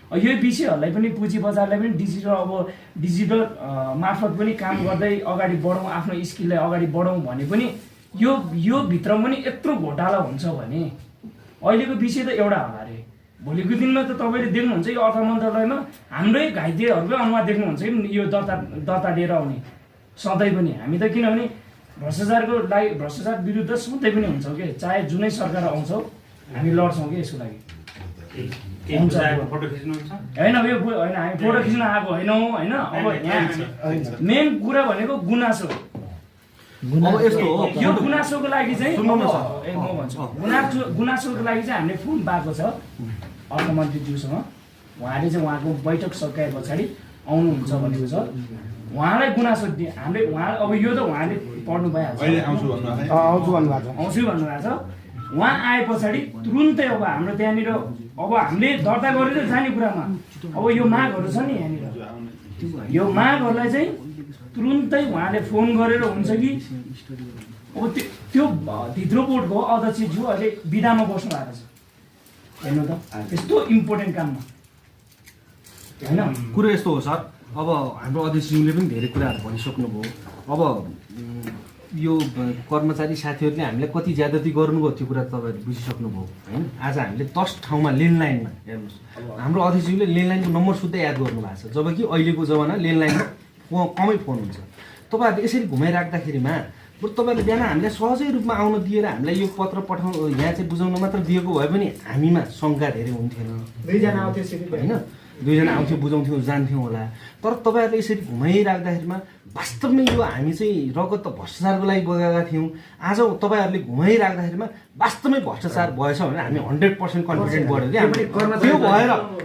यो विषयहरूलाई पनि पुँजी बजारलाई पनि डिजिटल मार्फत पनि काम गर्दै अगाडि बढौँ, आफ्नो स्किललाई अगाडि बढौँ भने पनि यो भित्र पनि यत्रो घोटाला हुन्छ भने अहिलेको विषय त एउटा होला अरे। भोलिको दिनमा त तपाईँले देख्नुहुन्छ यो अर्थ मन्त्रालयमा हाम्रै घाइतेहरूकै अनुहार देख्नुहुन्छ कि यो दर्ता लिएर आउने सधैँ पनि। हामी त किनभने भ्रष्टाचार विरुद्ध सधैँ पनि हुन्छौँ कि, चाहे जुनै सरकार आउँछौँ हामी लड्छौँ कि यसको लागि। होइन यो होइन हामी फोटो खिच्न आएको होइनौँ होइन। अब यहाँ मेन कुरा भनेको गुनासो। अब यस्तो हो, यो गुनासोको लागि चाहिँ म भन्छु गुनासोको लागि चाहिँ हामीले फोन पाएको छ अर्थमन्त्रीज्यूसँग। उहाँले चाहिँ उहाँको बैठक सकाए पछाडि आउनुहुन्छ भनेको छ। उहाँलाई गुनासो दिए हामीले अब यो त उहाँले पढ्नु भइहाल्छ, आउँछु भन्नुभएको छ। उहाँ आए पछाडि तुरुन्तै अब हाम्रो त्यहाँनिर अब हामीले दर्ता गरेर जाने कुरामा अब यो मागहरू छ नि यहाँनिर, यो मागहरूलाई चाहिँ तुरुन्तै उहाँले फोन गरेर हुन्छ कि अब त्यो धित्रो बोर्डको अध्यक्षज्यू अहिले बिदामा बस्नु भएको छ। हेर्नु त यस्तो इम्पोर्टेन्ट काममा होइन। कुरो यस्तो हो सर, अब हाम्रो अध्यक्षज्यूले पनि धेरै कुराहरू भनिसक्नुभयो। अब यो कर्मचारी साथीहरूले हामीलाई कति ज्यादती गर्नुभयो त्यो कुरा तपाईँहरू बुझिसक्नुभयो होइन। आज हामीले 10 ठाउँमा ल्यान्डलाइनमा हेर्नुहोस्, हाम्रो अध्यक्षज्यूले ल्यान्डलाइनको नम्बर सुत्दै याद गर्नुभएको छ, जबकि अहिलेको जमाना ल्यान्डलाइनमा कमै फोन हुन्छ। तपाईँहरूले यसरी घुमाइराख्दाखेरिमा बरु तपाईँहरूले बिहान हामीलाई सहजै रूपमा आउन दिएर हामीलाई यो पत्र यहाँ चाहिँ बुझाउन मात्र दिएको भए पनि हामीमा शङ्का धेरै हुन्थेन। 2 जना आउँथ्यो होइन, 2 जना आउँथ्यो, बुझाउँथ्यौँ, जान्थ्यौँ होला। तर तपाईँहरूले यसरी घुमाइराख्दाखेरिमा वास्तवमै यो हामी चाहिँ रगत त भ्रष्टाचारको लागि बगाएका थियौँ। आज तपाईँहरूले घुमाइराख्दाखेरिमा वास्तवमै भ्रष्टाचार भएछ भने हामी 100% कन्फिडेन्ट बढ्यो कि।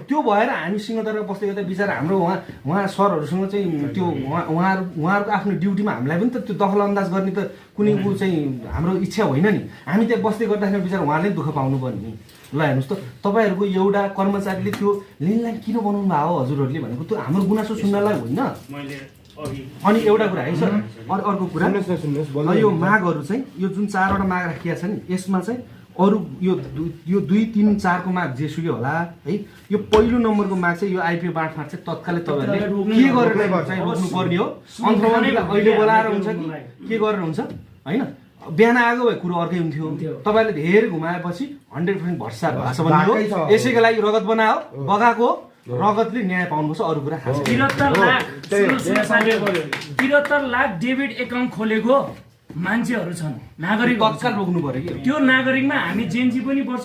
त्यो भएर हामी सिंहदरबार बस्दै गर्दा बिचरा हाम्रो उहाँ सरहरूसँग चाहिँ त्यो उहाँहरूको आफ्नो ड्युटीमा हामीलाई पनि त त्यो दखल अन्दाज गर्ने त कुनै ऊ चाहिँ हाम्रो इच्छा होइन नि। हामी त्यहाँ बस्दै गर्दाखेरि बिचरा उहाँले दुःख पाउनु पर्ने नि। ल हेर्नुहोस् त, तपाईँहरूको एउटा कर्मचारीले त्यो ल्यान्डलाइन किन बनाउनु भएको हो हजुरहरूले भनेको त्यो हाम्रो गुनासो सुन्नलाई होइन। अनि एउटा कुरा है सर, अर्को कुरा यो मागहरू चाहिँ यो जुन 4वटा माग राखिएको छ नि, यसमा चाहिँ अरू यो 2, 3, 4को माग जेसुकै होला है। यो पहिलो नम्बरको माग चाहिँ यो आइपिओ बाँडफाँड चाहिँ तत्कालै तपाईँहरूले के गरेर चाहिँ रोक्नुपर्ने हो। अन्तर्मन्त्रीलाई अहिले बोलाएर हुन्छ कि के गरेर हुन्छ होइन। बिहान आएको भए कुरो अर्कै हुन्थ्यो। तपाईँहरूले धेरै घुमाएपछि 100% भ्रष्टाचार भएको छ भन्ने हो। यसैको लागि रगत बनायो, बगाएको रगतले न्याय पाउनुपर्छ, अरू कुरा खास। 73 लाख डेबिट एकाउन्ट खोलेको मान्छेहरू छन्, नागरिक तत्काल रोक्नु पर्यो कि। त्यो नागरिकमा हामी जेएनजी पनि